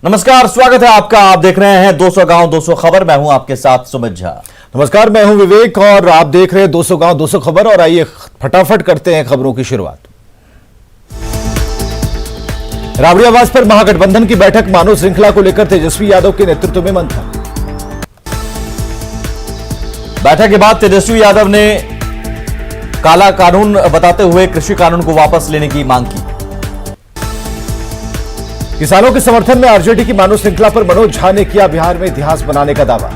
नमस्कार, स्वागत है आपका। आप देख रहे हैं 200 गांव 200 खबर। मैं हूं आपके साथ सुमित झा। नमस्कार, मैं हूं विवेक और आप देख रहे हैं 200 गांव 200 खबर। और आइए फटाफट करते हैं खबरों की शुरुआत। राबड़ी आवास पर महागठबंधन की बैठक, मानव श्रृंखला को लेकर तेजस्वी यादव के नेतृत्व में मंथन। बैठक के बाद तेजस्वी यादव ने काला कानून बताते हुए कृषि कानून को वापस लेने की मांग की। किसानों के समर्थन में आरजेडी की मानव श्रृंखला पर मनोज झा ने किया बिहार में इतिहास बनाने का दावा।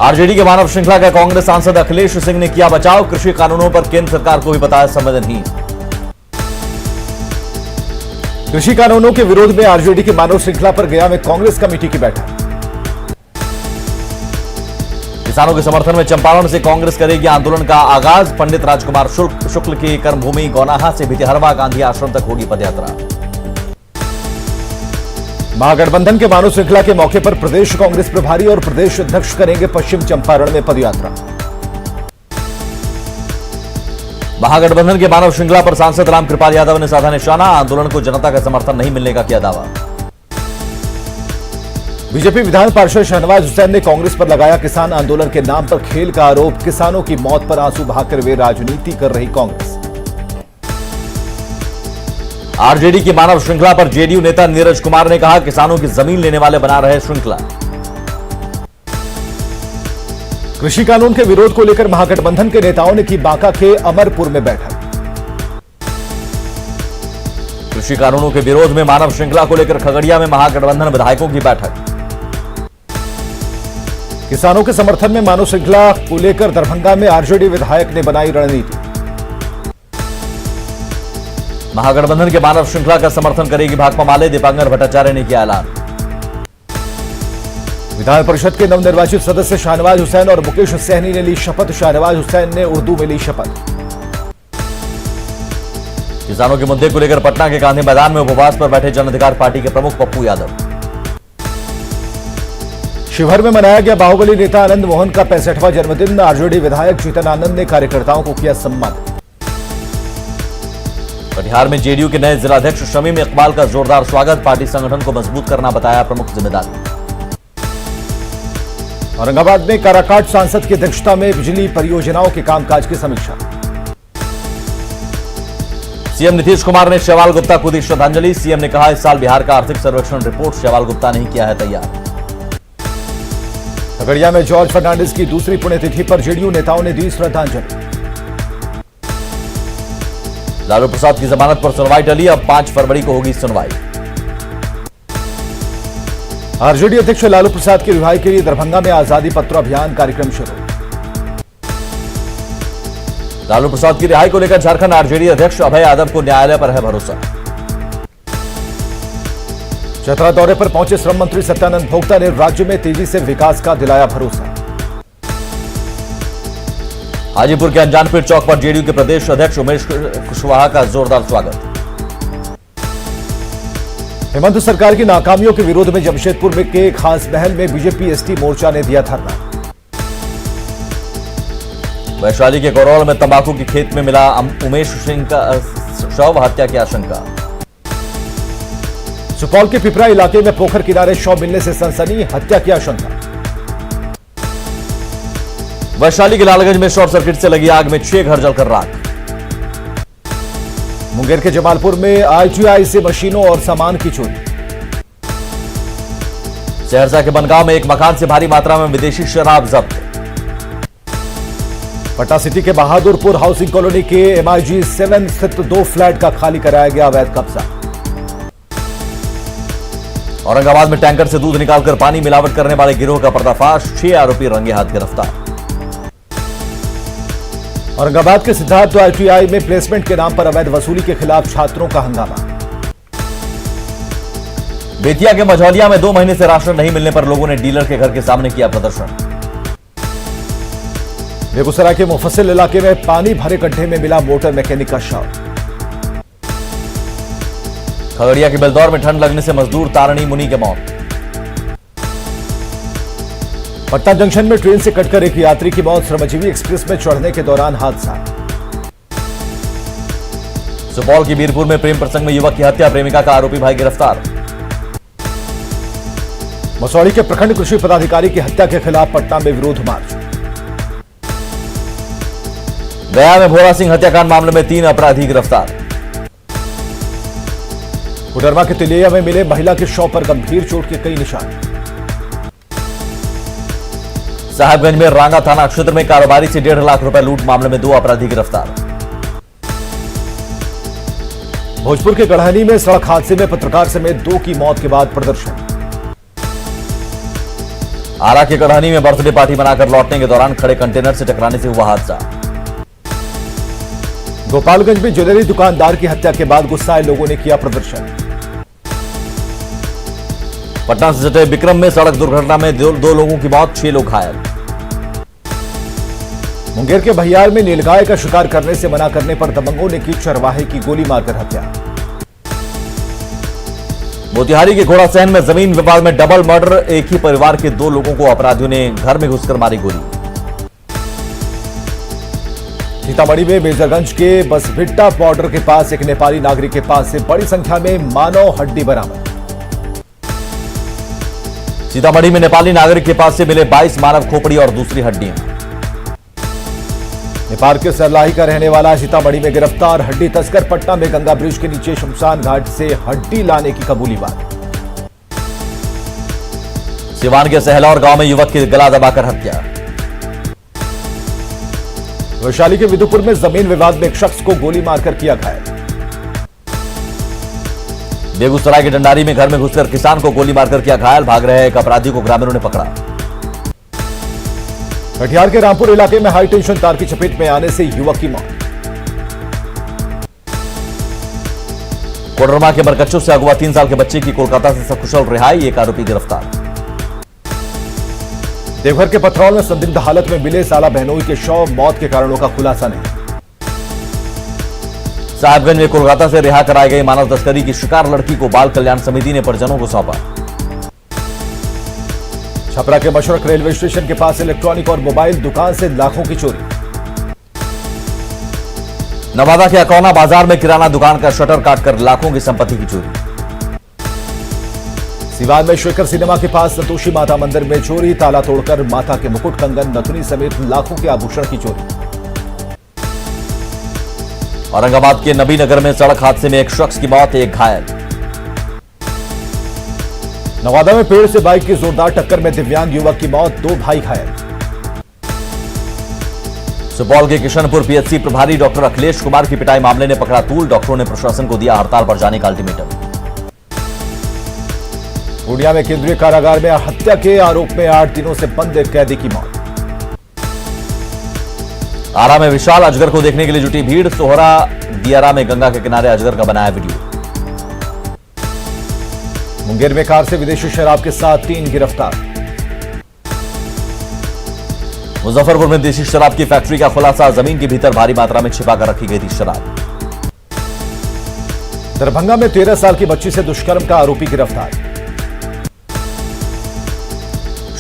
आरजेडी के मानव श्रृंखला का कांग्रेस सांसद अखिलेश सिंह ने किया बचाव। कृषि कानूनों पर केंद्र सरकार को भी बताया संवेदनहीन। कृषि कानूनों के विरोध में आरजेडी की मानव श्रृंखला पर गया में कांग्रेस कमेटी की बैठक। किसानों के समर्थन में चंपारण से कांग्रेस करेगी आंदोलन का आगाज। पंडित राजकुमार शुक्ल की कर्मभूमि गौनाहा से भितिहरवा गांधी आश्रम तक होगी पदयात्रा। महागठबंधन के मानव श्रृंखला के मौके पर प्रदेश कांग्रेस प्रभारी और प्रदेश अध्यक्ष करेंगे पश्चिम चंपारण में पदयात्रा। महागठबंधन के मानव श्रृंखला पर सांसद रामकृपाल यादव ने साधा निशाना। आंदोलन को जनता का समर्थन नहीं मिलने का किया दावा। बीजेपी विधान पार्षद शहनवाज हुसैन ने कांग्रेस पर लगाया किसान आंदोलन के नाम पर खेल का आरोप। किसानों की मौत पर आंसू बहाकर वे राजनीति कर रही कांग्रेस। आरजेडी की मानव श्रृंखला पर जेडीयू नेता नीरज कुमार ने कहा, किसानों की जमीन लेने वाले बना रहे श्रृंखला। कृषि कानून के विरोध को लेकर महागठबंधन के नेताओं ने की बांका के अमरपुर में बैठक। कृषि कानूनों के विरोध में मानव श्रृंखला को लेकर खगड़िया में महागठबंधन विधायकों की बैठक। किसानों के समर्थन में मानव श्रृंखला को लेकर दरभंगा में आरजेडी विधायक ने बनाई रणनीति। महागठबंधन के मानव श्रृंखला का समर्थन करेगी भाकपा माले। दीपांकर भट्टाचार्य ने किया ऐलान। विधान परिषद के नवनिर्वाचित सदस्य शाहनवाज हुसैन और मुकेश सहनी ने ली शपथ। शाहनवाज हुसैन ने उर्दू में ली शपथ। किसानों के मुद्दे को लेकर पटना के गांधी मैदान में उपवास पर बैठे जन अधिकार पार्टी के प्रमुख पप्पू यादव। शिवहर में मनाया गया बाहुबली नेता आनंद मोहन का 65वां जन्मदिन। आरजेडी विधायक चेतन आनंद ने कार्यकर्ताओं को किया सम्मानित। कटिहार में जेडीयू के नए जिलाध्यक्ष शमीम इकबाल का जोरदार स्वागत। पार्टी संगठन को मजबूत करना बताया प्रमुख जिम्मेदारी। औरंगाबाद में काराकाट सांसद की अध्यक्षता में बिजली परियोजनाओं के कामकाज की समीक्षा। सीएम नीतीश कुमार ने शैवाल गुप्ता को दी श्रद्धांजलि। सीएम ने कहा, इस साल बिहार का आर्थिक सर्वेक्षण रिपोर्ट शैवाल गुप्ता ने किया है तैयार। खगड़िया में जॉर्ज फर्नांडिस की दूसरी पुण्यतिथि पर जेडीयू नेताओं ने दी श्रद्धांजलि। लालू प्रसाद की जमानत पर सुनवाई टली। अब 5 फरवरी को होगी सुनवाई। आरजेडी अध्यक्ष लालू प्रसाद की रिहाई के लिए दरभंगा में आजादी पत्र अभियान कार्यक्रम शुरू। लालू प्रसाद की रिहाई को लेकर झारखंड आरजेडी अध्यक्ष अभय यादव को न्यायालय पर है भरोसा। चतरा दौरे पर पहुंचे श्रम मंत्री सत्यानंद भोक्ता ने राज्य में तेजी से विकास का दिलाया भरोसा। हाजीपुर के अनजानपीर चौक पर जेडीयू के प्रदेश अध्यक्ष उमेश कुशवाहा का जोरदार स्वागत। हेमंत सरकार की नाकामियों के विरोध में जमशेदपुर में के खास महल में बीजेपी एसटी मोर्चा ने दिया धरना। वैशाली के गौरौल में तंबाकू की खेत में मिला उमेश सिंह का शव, हत्या की आशंका। सुपौल के पिपरा इलाके में पोखर किनारे शव मिलने से सनसनी, हत्या की आशंका। वैशाली के लालगंज में शॉर्ट सर्किट से लगी आग में 6 घर जलकर राख। मुंगेर के जमालपुर में आईटीआई से मशीनों और सामान की चोरी। सहरसा के बनगांव में एक मकान से भारी मात्रा में विदेशी शराब जब्त। पटना सिटी के बहादुरपुर हाउसिंग कॉलोनी के MIG 7 स्थित 2 फ्लैट का खाली कराया गया अवैध कब्जा। औरंगाबाद में टैंकर से दूध निकालकर पानी मिलावट करने वाले गिरोह का पर्दाफाश। 6 आरोपी रंगे हाथ गिरफ्तार। औरंगाबाद के सिद्धार्थ ITI में प्लेसमेंट के नाम पर अवैध वसूली के खिलाफ छात्रों का हंगामा। बेतिया के मझौलिया में 2 महीने से राशन नहीं मिलने पर लोगों ने डीलर के घर के सामने किया प्रदर्शन। बेगूसराय के मुफस्सिल इलाके में पानी भरे गड्ढे में मिला मोटर मैकेनिक का शव। खगड़िया के बेलदौर में ठंड लगने से मजदूर तारणी मुनि की मौत। पटना जंक्शन में ट्रेन से कटकर एक यात्री की मौत। श्रमजीवी एक्सप्रेस में चढ़ने के दौरान हादसा। सुपौल के वीरपुर में प्रेम प्रसंग में युवक की हत्या, प्रेमिका का आरोपी भाई गिरफ्तार। मसौड़ी के प्रखंड कृषि पदाधिकारी की हत्या के खिलाफ पटना में विरोध मार्च। गया में भोला सिंह हत्याकांड मामले में 3 अपराधी गिरफ्तार। कोडरमा के तिलैया में मिले महिला के शव पर गंभीर चोट के कई निशान। साहिबगंज में रांगा थाना क्षेत्र में कारोबारी से 1.5 लाख रुपए लूट मामले में 2 अपराधी गिरफ्तार। भोजपुर के गढ़हनी में सड़क हादसे में पत्रकार समेत 2 की मौत के बाद प्रदर्शन। आरा के गढ़हनी में बर्थडे पार्टी बनाकर लौटने के दौरान खड़े कंटेनर से टकराने से हुआ हादसा। गोपालगंज में ज्वेलरी दुकानदार की हत्या के बाद गुस्साए लोगों ने किया प्रदर्शन। पटना से सटे विक्रम में सड़क दुर्घटना में 2 लोगों की मौत, 6 लोग घायल। मुंगेर के बहियार में नीलगाय का शिकार करने से मना करने पर दबंगों ने की चरवाहे की गोली मारकर हत्या। मोतिहारी के घोड़ासहन में जमीन विवाद में डबल मर्डर, एक ही परिवार के 2 लोगों को अपराधियों ने घर में घुसकर मारी गोली। सीतामढ़ी में मेजरगंज के बसभिट्टा बॉर्डर के पास एक नेपाली नागरिक के पास से बड़ी संख्या में मानव हड्डी बरामद। सीतामढ़ी में नेपाली नागरिक के पास से मिले 22 मानव खोपड़ी और दूसरी हड्डियां। नेपाल के सरलाही का रहने वाला सीतामढ़ी में गिरफ्तार हड्डी तस्कर, पटना में गंगा ब्रिज के नीचे शमशान घाट से हड्डी लाने की कबूली बात। सिवान के सहलौर गांव में युवक की गला दबाकर हत्या। वैशाली के विदुपुर में जमीन विवाद में एक शख्स को गोली मारकर किया घायल। बेगूसराय के डंडारी में घर में घुसकर किसान को गोली मारकर किया घायल, भाग रहे एक अपराधी को ग्रामीणों ने पकड़ा। कटिहार के रामपुर इलाके में हाई टेंशन तार की चपेट में आने से युवक की मौत। कोडरमा के बरकच्चों से अगवा 3 साल के बच्चे की कोलकाता से सकुशल रिहाई, एक आरोपी गिरफ्तार। देवघर के पथरौल में संदिग्ध हालत में मिले साला बहनोई के शव, मौत के कारणों का खुलासा नहीं। साहिबगंज में कोलकाता से रिहा कराई गई मानव तस्करी की शिकार लड़की को बाल कल्याण समिति ने परिजनों को सौंपा। छपरा के मशरक रेलवे स्टेशन के पास इलेक्ट्रॉनिक और मोबाइल दुकान से लाखों की चोरी। नवादा के अकौना बाजार में किराना दुकान का शटर काटकर लाखों की संपत्ति की चोरी। सिवान में शेखर सिनेमा के पास संतोषी माता मंदिर में चोरी, ताला तोड़कर माता के मुकुट, कंगन, नथुनी समेत लाखों के आभूषण की चोरी। औरंगाबाद के नबीनगर में सड़क हादसे में एक शख्स की मौत, एक घायल। नवादा में पेड़ से बाइक की जोरदार टक्कर में दिव्यांग युवक की मौत, 2 भाई घायल। सुपौल के किशनपुर पीएचसी प्रभारी डॉक्टर अखिलेश कुमार की पिटाई मामले ने पकड़ा तूल, डॉक्टरों ने प्रशासन को दिया हड़ताल पर जाने का अल्टीमेटम। पूर्णिया में केंद्रीय कारागार में हत्या के आरोप में 8 दिनों से बंद एक कैदी की मौत। आरा में विशाल अजगर को देखने के लिए जुटी भीड़, सोहरा दियारा में गंगा के किनारे अजगर का बनाया वीडियो। मुंगेर में कार से विदेशी शराब के साथ 3 गिरफ्तार। मुजफ्फरपुर में देशी शराब की फैक्ट्री का खुलासा, जमीन के भीतर भारी मात्रा में छिपाकर रखी गई थी शराब। दरभंगा में 13 साल की बच्ची से दुष्कर्म का आरोपी गिरफ्तार।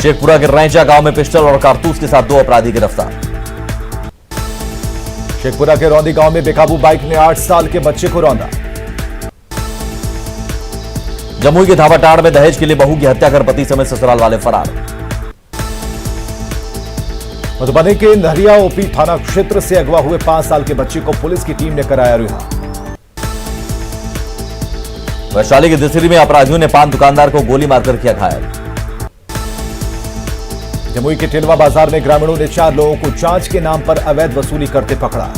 शेखपुरा के रैंचा गांव में पिस्टल और कारतूस के साथ 2 अपराधी गिरफ्तार। शेखपुरा के रौंदी गांव में बेकाबू बाइक ने 8 साल के बच्चे को रौंदा। जमुई के धावाटाड़ में दहेज के लिए बहू की हत्या कर पति समेत ससुराल वाले फरार। मधुबनी के नहरिया ओपी थाना क्षेत्र से अगवा हुए 5 साल के बच्चे को पुलिस की टीम ने कराया रिहा। वैशाली के दशहरी में अपराधियों ने पान दुकानदार को गोली मारकर किया घायल। जमुई के टिलवा बाजार में ग्रामीणों ने 4 लोगों को जांच के नाम पर अवैध वसूली करते पकड़ा।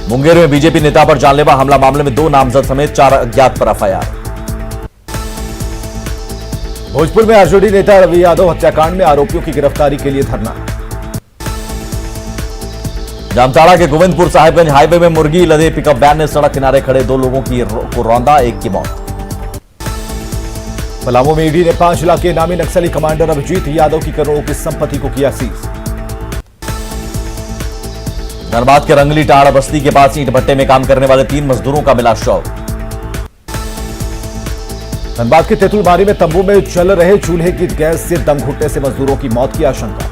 मुंगेर में बीजेपी नेता पर जानलेवा हमला मामले में 2 नामजद समेत 4 अज्ञात पर एफआईआर। भोजपुर में आरजेडी नेता रवि यादव हत्याकांड में आरोपियों की गिरफ्तारी के लिए धरना। जामताड़ा के गोविंदपुर साहिबगंज हाईवे में मुर्गी लदे पिकअप वैन ने सड़क किनारे खड़े 2 लोगों को रौंदा, एक की मौत। पलामू में ईडी ने 5 लाख के इनामी नक्सली कमांडर अभिजीत यादव की करोड़ों की संपत्ति को किया सीज। धनबाद के रंगली टाड़ बस्ती के पास ईंट भट्टे में काम करने वाले 3 मजदूरों का मिला शव। धनबाद के तेतुलबारी में तंबू में जल रहे चूल्हे की गैस से दम घुटने से मजदूरों की मौत की आशंका।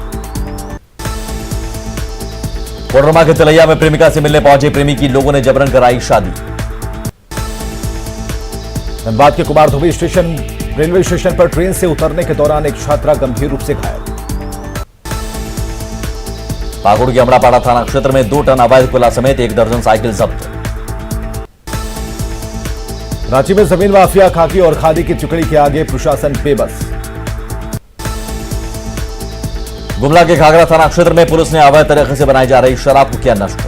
कोडरमा के तलैया में प्रेमिका से मिलने पहुंचे प्रेमी की लोगों ने जबरन कराई शादी। धनबाद के कुमार धुबी स्टेशन रेलवे स्टेशन पर ट्रेन से उतरने के दौरान एक छात्रा गंभीर रूप से घायल। पाकुड़ के अमड़ापाड़ा थाना क्षेत्र में 2 टन अवैध कोयला समेत 1 दर्जन साइकिल जब्त। रांची में जमीन माफिया खाकी और खादी की टुकड़ी के आगे प्रशासन बेबस। गुमला के घाघरा थाना क्षेत्र में पुलिस ने अवैध तरीके से बनाई जा रही शराब को किया नष्ट।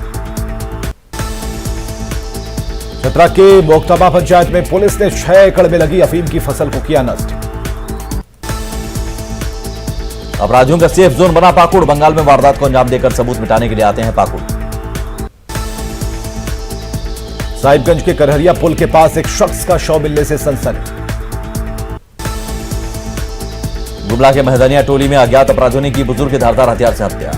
चतरा के मोक्ताबा पंचायत में पुलिस ने 6 एकड़ में लगी अफीम की फसल को किया नष्ट। अपराधियों का सेफ जोन बना पाकुड़। बंगाल में वारदात को अंजाम देकर सबूत मिटाने के लिए आते हैं पाकुड़। साहिबगंज के करहरिया पुल के पास एक शख्स का शव मिलने से सनसनी। गुमला के महदनिया टोली में अज्ञात अपराधियों ने की बुजुर्ग के धारदार हथियार से हत्या।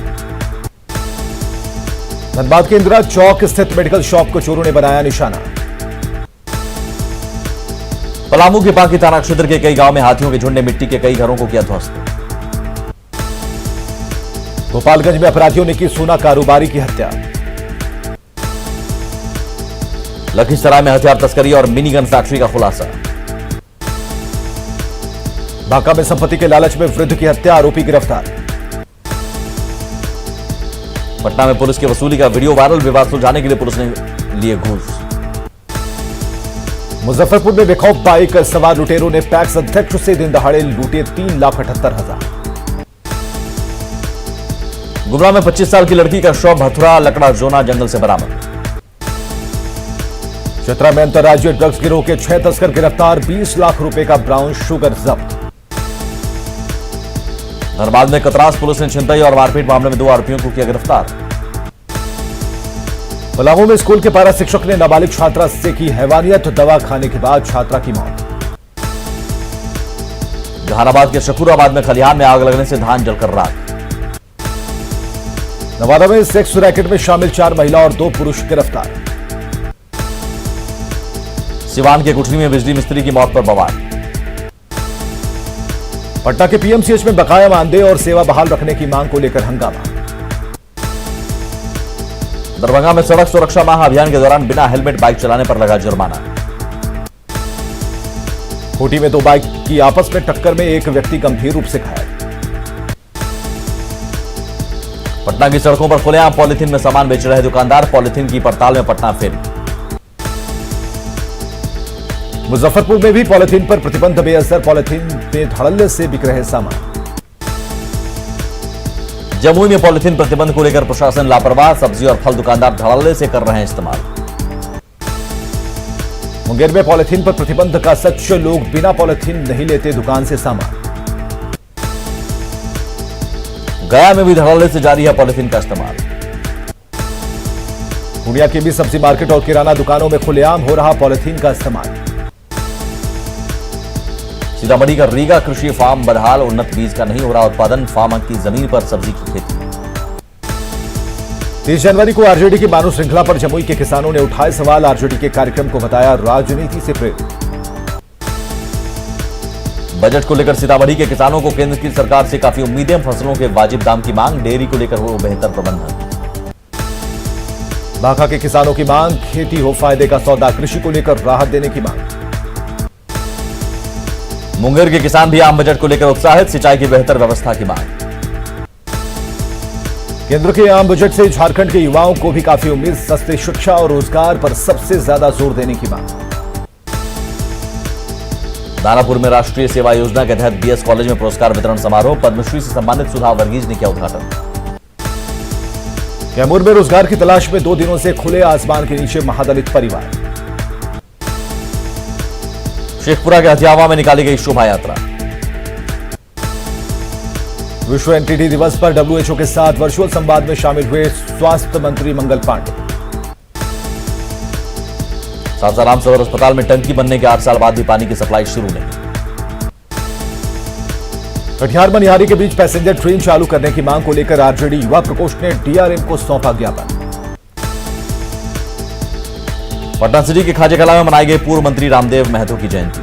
धनबाद के इंदिरा चौक स्थित मेडिकल शॉप को चोरों ने बनाया निशाना। पलामू के पाकी थाना क्षेत्र के कई गांव में हाथियों के झुंड ने मिट्टी के कई घरों को किया ध्वस्त। गोपालगंज में अपराधियों ने की सोना कारोबारी की हत्या। लखीसराय में हथियार तस्करी और मिनी गन फैक्ट्री का खुलासा। बांका में संपत्ति के लालच में वृद्ध की हत्या, आरोपी गिरफ्तार। पटना में पुलिस की वसूली का वीडियो वायरल, विवाद सुलझाने के लिए पुलिस ने लिए घूस। मुजफ्फरपुर में बेखौफ बाइक सवार लुटेरों ने पैक्स अध्यक्ष से दिन दहाड़े लूटे 3,78,000। गुमला में 25 साल की लड़की का शव भथुरा लकड़ा जोना जंगल से बरामद। चतरा में अंतर्राज्यीय ड्रग्स गिरोह के 6 तस्कर गिरफ्तार, 20 लाख रुपए का ब्राउन शुगर जब्त। धनबाद में कतरास पुलिस ने छिनतई और मारपीट मामले में 2 आरोपियों को किया गिरफ्तार। पलामू में स्कूल के पारा शिक्षक ने नाबालिग छात्रा से की हैवानियत, दवा खाने के बाद छात्रा की मौत। जहानाबाद के शकूराबाद में खलिहान में आग लगने से धान जलकर राख। नवादा में सेक्स रैकेट में शामिल 4 महिला और 2 पुरुष गिरफ्तार। सिवान के कुठनी में बिजली मिस्त्री की मौत पर बवाल। पटना के पीएमसीएच में बकाया मानदेय और सेवा बहाल रखने की मांग को लेकर हंगामा। दरभंगा में सड़क सुरक्षा माह अभियान के दौरान बिना हेलमेट बाइक चलाने पर लगा जुर्माना। खूंटी में 2 बाइक की आपस में टक्कर में एक व्यक्ति गंभीर रूप से घायल। पटना की सड़कों पर खुलेआम पॉलिथीन में सामान बेच रहे दुकानदार, पॉलिथीन की पड़ताल में पटना फेल। मुजफ्फरपुर में भी पॉलिथीन पर प्रतिबंध बेअसर, पॉलिथीन में धड़ल्ले से बिक रहे सामान। जमुई में पॉलिथीन प्रतिबंध को लेकर प्रशासन लापरवाह, सब्जी और फल दुकानदार धड़ल्ले से कर रहे हैं इस्तेमाल। मुंगेर में पॉलिथीन पर प्रतिबंध का सच, लोग बिना पॉलिथीन नहीं लेते दुकान से सामान। गया में भी धड़ल्ले से जारी है पॉलिथीन का इस्तेमाल। पूर्णिया की भी सब्जी मार्केट और किराना दुकानों में खुलेआम हो रहा पॉलिथीन का इस्तेमाल। सीतामढ़ी का रीगा कृषि फार्म बदहाल, उन्नत बीज का नहीं हो रहा उत्पादन, फार्म की जमीन पर सब्जी की खेती। 30 जनवरी को आरजेडी की मानव श्रृंखला पर जमुई के किसानों ने उठाए सवाल, आरजेडी के कार्यक्रम को बताया राजनीति से प्रेरित। बजट को लेकर सीतामढ़ी के किसानों को केंद्र की सरकार से काफी उम्मीदें, फसलों के वाजिब दाम की मांग, डेयरी को लेकर हो बेहतर प्रबंधन। बांका के किसानों की मांग, खेती हो फायदे का सौदा, कृषि को लेकर राहत देने की मांग। मुंगेर के किसान भी आम बजट को लेकर उत्साहित, सिंचाई की बेहतर व्यवस्था की मांग। केंद्र के आम बजट से झारखंड के युवाओं को भी काफी उम्मीद, सस्ती शिक्षा और रोजगार पर सबसे ज्यादा जोर देने की मांग। दानापुर में राष्ट्रीय सेवा योजना के तहत बीएस कॉलेज में पुरस्कार वितरण समारोह, पद्मश्री से सम्मानित सुधा वर्गीज ने किया उद्घाटन। कैमूर में रोजगार की तलाश में 2 दिनों से खुले आसमान के नीचे महादलित परिवार। शेखपुरा के हथियावा में निकाली गई शोभा यात्रा। विश्व एनटीडी दिवस पर डब्ल्यूएचओ के साथ वर्चुअल संवाद में शामिल हुए स्वास्थ्य मंत्री मंगल पांडे। सासाराम सदर अस्पताल में टंकी बनने के 8 साल बाद भी पानी की सप्लाई शुरू नहीं। कटिहार मनिहारी के बीच पैसेंजर ट्रेन चालू करने की मांग को लेकर आरजेडी युवा प्रकोष्ठ ने डीआरएम को सौंपा ज्ञापन। पटना सिटी के खाजे कला में मनाई गई पूर्व मंत्री रामदेव महतो की जयंती।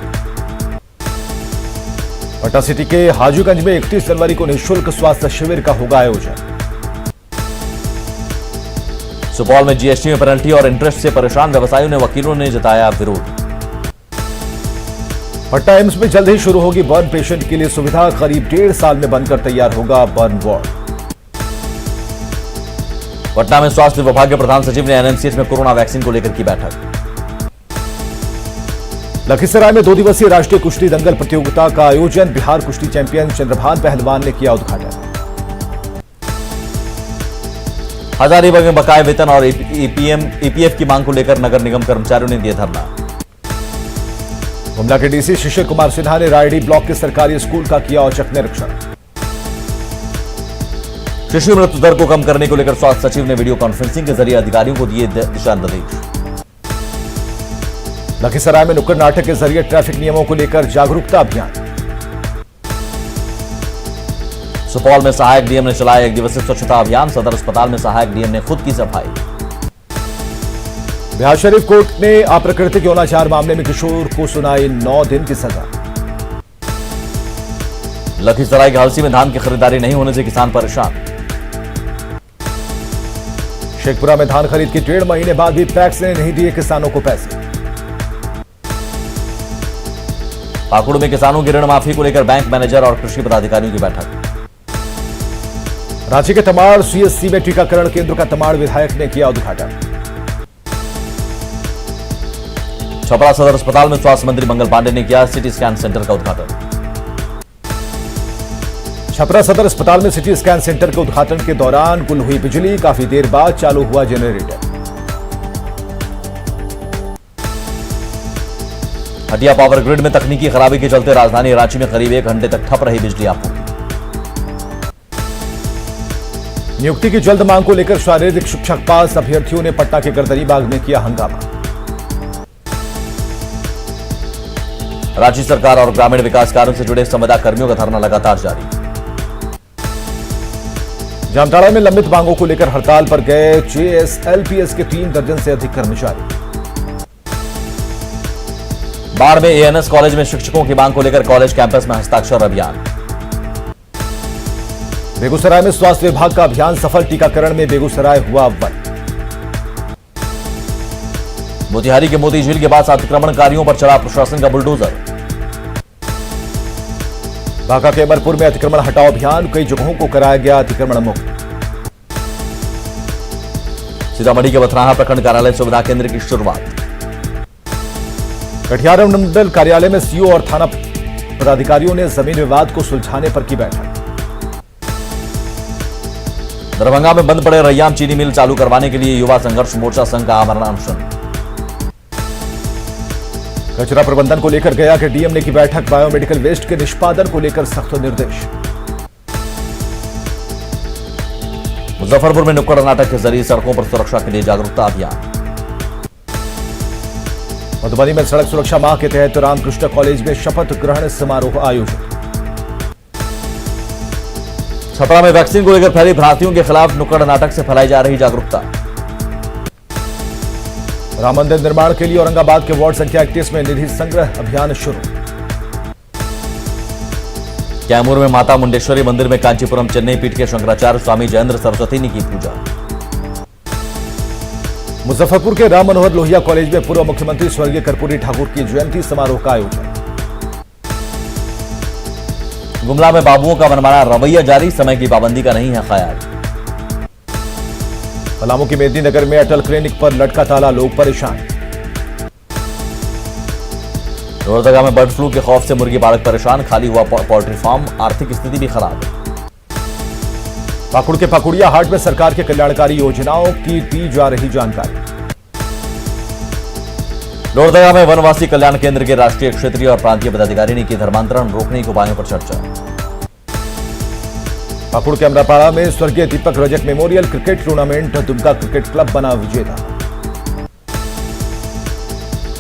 पटना सिटी के हाजीगंज में 31 जनवरी को निःशुल्क स्वास्थ्य शिविर का होगा आयोजन। सुपौल में जीएसटी में पेनल्टी और इंटरेस्ट से परेशान व्यवसायियों ने वकीलों ने जताया विरोध। पटना एम्स में जल्द ही शुरू होगी बर्न पेशेंट के लिए सुविधा, करीब 1.5 साल में बनकर तैयार होगा बर्न वार्ड। पटना में स्वास्थ्य विभाग के प्रधान सचिव ने एनएमसीएच में कोरोना वैक्सीन को लेकर की बैठक। लखीसराय में 2 दिवसीय राष्ट्रीय कुश्ती दंगल प्रतियोगिता का आयोजन, बिहार कुश्ती चैंपियन चंद्रभान पहलवान ने किया उद्घाटन। हजारीबाग में बकाये वेतन और ईपीएफ की मांग को लेकर नगर निगम कर्मचारियों ने दिया धरना। गुमला के डीसी शिशिर कुमार सिन्हा ने रायडी ब्लॉक के सरकारी स्कूल का किया औचक निरीक्षण। शिशु मृत्यु दर को कम करने को लेकर स्वास्थ्य सचिव ने वीडियो कॉन्फ्रेंसिंग के जरिए अधिकारियों को दिए दिशा निर्देश। लखीसराय में नुक्कड़ नाटक के जरिए ट्रैफिक नियमों को लेकर जागरूकता अभियान। सुपौल में सहायक डीएम ने चलाया 1 दिवसीय स्वच्छता अभियान, सदर अस्पताल में सहायक डीएम ने खुद की सफाई। बिहारशरीफ कोर्ट ने अप्राकृतिक यौनाचार मामले में किशोर को सुनाई 9 दिन की सजा। लखीसराय के हलसी में धान की खरीदारी नहीं होने से किसान परेशान। शेखपुरा में धान खरीद के 1.5 महीने बाद भी पैक्स ने नहीं दिए किसानों को पैसे। पाकुड़ में किसानों की ऋण माफी को लेकर बैंक मैनेजर और कृषि पदाधिकारियों की बैठक। रांची के तमाड़ सीएससी में टीकाकरण केंद्र का तमाड़ विधायक ने किया उद्घाटन। छपरा सदर अस्पताल में स्वास्थ्य मंत्री मंगल पांडे ने किया सिटी स्कैन सेंटर का उद्घाटन। छपरा सदर अस्पताल में सिटी स्कैन सेंटर के उद्घाटन के दौरान गुल हुई बिजली, काफी देर बाद चालू हुआ जनरेटर। हटिया पावर ग्रिड में तकनीकी खराबी के चलते राजधानी रांची में करीब 1 घंटे तक ठप रही बिजली आपूर्ति। नियुक्ति की जल्द मांग को लेकर शारीरिक शिक्षक पास अभ्यर्थियों ने पटना के गर्दनीबाग में किया हंगामा। राज्य सरकार और ग्रामीण विकास कार्यों से जुड़े संविदा कर्मियों का धरना लगातार जारी। जामताड़ा में लंबित मांगों को लेकर हड़ताल पर गए जेएसएलपीएस के 3 दर्जन से अधिक कर्मचारी। बाढ़ में एएनएस कॉलेज में शिक्षकों की मांग को लेकर कॉलेज कैंपस में हस्ताक्षर अभियान। बेगूसराय में स्वास्थ्य विभाग का अभियान सफल, टीकाकरण में बेगूसराय हुआ अव्वल। मोतिहारी के मोती झील के पास अतिक्रमणकारियों पर चढ़ा प्रशासन का बुलडोजर। बांका के अमरपुर में अतिक्रमण हटाओ अभियान, कई जगहों को कराया गया अतिक्रमण मुक्त। सीतामढ़ी के बथनाहा प्रखंड कार्यालय सुविधा केंद्र की शुरुआत। कटिहार मंडल कार्यालय में सीओ और थाना पदाधिकारियों ने जमीन विवाद को सुलझाने पर की बैठक। दरभंगा में बंद पड़े रैयाम चीनी मिल चालू करवाने के लिए युवा संघर्ष मोर्चा संघ का आमरण अनशन। कचरा प्रबंधन को लेकर गया के डीएम ने की बैठक, बायोमेडिकल वेस्ट के निष्पादन को लेकर सख्त निर्देश। मुजफ्फरपुर में नुक्कड़ नाटक के जरिए सड़कों पर सुरक्षा के लिए जागरूकता अभियान। मधुबनी में सड़क सुरक्षा माह के तहत रामकृष्ण कॉलेज में शपथ ग्रहण समारोह आयोजित। छपरा में वैक्सीन को लेकर फैली भ्रांतियों के खिलाफ नुक्कड़ नाटक से फैलाई जा रही जागरूकता। राम मंदिर निर्माण के लिए औरंगाबाद के वार्ड संख्या 31 में निधि संग्रह अभियान शुरू। कैमूर में माता मुंडेश्वरी मंदिर में कांचीपुरम चेन्नई पीठ के शंकराचार्य स्वामी जयेंद्र सरस्वती ने की पूजा। मुजफ्फरपुर के राम मनोहर लोहिया कॉलेज में पूर्व मुख्यमंत्री स्वर्गीय कर्पूरी ठाकुर की जयंती समारोह का आयोजन। गुमला में बाबुओं का मनमाना रवैया जारी, समय की पाबंदी का नहीं है ख्याल। पलामू की मेदिनीनगर में अटल क्लिनिक पर लटका ताला, लोग परेशान। लोहरदगा में बर्ड फ्लू के खौफ से मुर्गी पालक परेशान, खाली हुआ पोल्ट्री फार्म, आर्थिक स्थिति भी खराब। पाकुड़ के पकुड़िया हाट में सरकार के कल्याणकारी योजनाओं की दी जा रही जानकारी। लोहरदगा में वनवासी कल्याण केंद्र के राष्ट्रीय, क्षेत्रीय और प्रांतीय पदाधिकारी ने की धर्मांतरण रोकने के उपायों पर चर्चा। पाकुड़ के अमरापाड़ा में स्वर्गीय Deepak Rajak memorial cricket tournament, Dumka cricket club बना विजेता।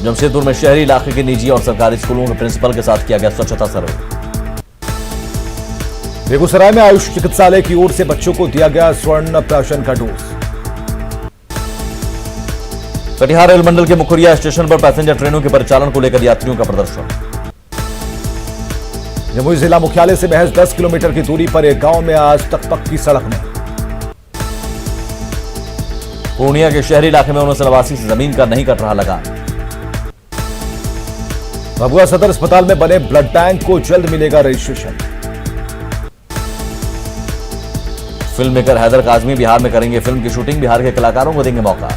जमशेदपुर में शहरी इलाके के निजी और सरकारी स्कूलों के प्रिंसिपल के साथ किया गया स्वच्छता सर्वे। बेगूसराय में आयुष चिकित्सालय की ओर से बच्चों को दिया गया स्वर्ण प्राशन का डोज। कटिहार रेल मंडल के मुखरिया स्टेशन पर पैसेंजर ट्रेनों के परिचालन को लेकर यात्रियों का प्रदर्शन। जमुई जिला मुख्यालय से महज 10 किलोमीटर की दूरी पर एक गांव में आज तक पक्की सड़क नहीं। पूर्णिया के शहरी इलाके में 1989 से जमीन का नहीं कट रहा लगान। भभुआ सदर अस्पताल में बने ब्लड बैंक को जल्द मिलेगा registration. Film maker Haider Kazmi Bihar में करेंगे फिल्म की शूटिंग, बिहार के कलाकारों को देंगे मौका।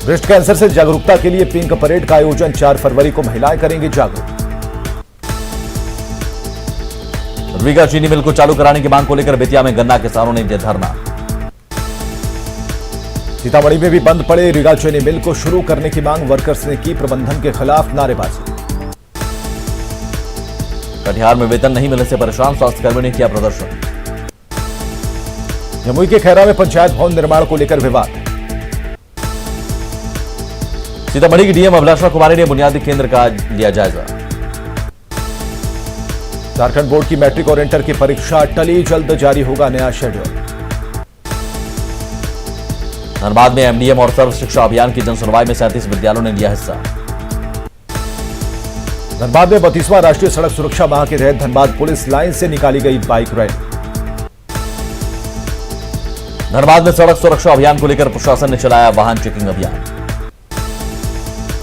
ब्रेस्ट कैंसर से जागरूकता के लिए पिंक परेड का आयोजन 4 फरवरी को महिलाएं करेंगी जागरूक। रीगा चीनी मिल को चालू कराने की मांग को लेकर बेतिया में गन्ना किसानों ने दिया धरना। सीतामढ़ी में भी बंद पड़े रीगा चीनी मिल को शुरू करने की मांग, वर्कर्स ने की प्रबंधन के खिलाफ नारेबाजी। कटिहार में वेतन नहीं मिलने से परेशान स्वास्थ्यकर्मियों ने किया प्रदर्शन। जमुई के खैरा में पंचायत भवन निर्माण को लेकर विवाद। सीतामढ़ी की डीएम अभिलाषा कुमारी ने बुनियादी केंद्र का लिया जायजा। झारखंड बोर्ड की मैट्रिक और इंटर की परीक्षा टली, जल्द जारी होगा नया शेड्यूल। धनबाद में एमडीएम और सर्व शिक्षा अभियान की जनसुनवाई में 37 विद्यालयों ने लिया हिस्सा। धनबाद में 32वां राष्ट्रीय सड़क सुरक्षा माह के तहत धनबाद पुलिस लाइन से निकाली गई बाइक रैली। धनबाद में सड़क सुरक्षा अभियान को लेकर प्रशासन ने चलाया वाहन चेकिंग अभियान।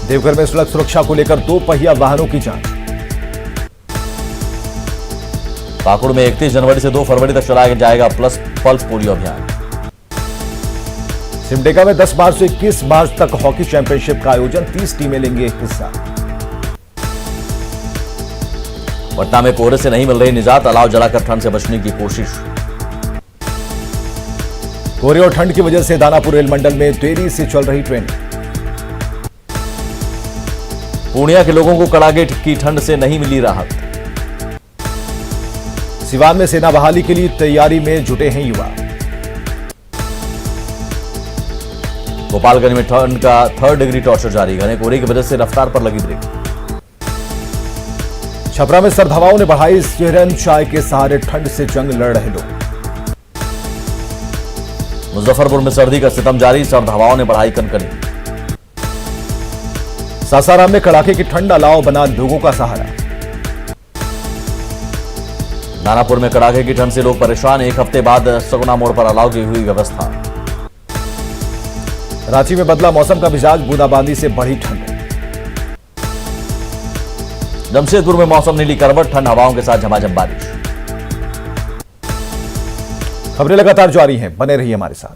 देवघर में सड़क सुरक्षा को लेकर 2 पहिया वाहनों की जांच। पाकुड़ में 31 जनवरी से 2 फरवरी तक चलाया जाएगा पल्स पोलियो अभियान। सिमडेगा में 10 मार्च से 21 मार्च तक हॉकी चैंपियनशिप का आयोजन, 30 टीमें लेंगे हिस्सा। पटना में कोहरे से नहीं मिल रही निजात, अलाव जलाकर ठंड से बचने की कोशिश। कोहरे और ठंड की वजह से दानापुर रेल मंडल में देरी से चल रही ट्रेन। पूर्णिया के लोगों को कड़ाके की ठंड से नहीं मिली राहत। सिवान में सेना बहाली के लिए तैयारी में जुटे हैं युवा। गोपालगंज में ठंड का 3rd डिग्री टॉर्चर जारी, घने कोहरे की वजह से रफ्तार पर लगी ब्रेक। छपरा में सर्द हवाओं ने बढ़ाई सिहरन, चाय के सहारे ठंड से जंग लड़ रहे लोग। मुजफ्फरपुर में सर्दी का सितम जारी, सर्द हवाओं ने बढ़ाई कनकनी। सासाराम में कड़ाके की ठंड, अलाव बना लोगों का सहारा। दानापुर में कड़ाके की ठंड से लोग परेशान, 1 हफ्ते बाद सगुना मोड़ पर अलाव की हुई व्यवस्था। रांची में बदला मौसम का मिजाज, बूंदाबांदी से बढ़ी ठंड। जमशेदपुर में मौसम ने ली करवट, ठंड हवाओं के साथ झमाझम बारिश। खबरें लगातार जारी हैं, बने रहिए हमारे साथ।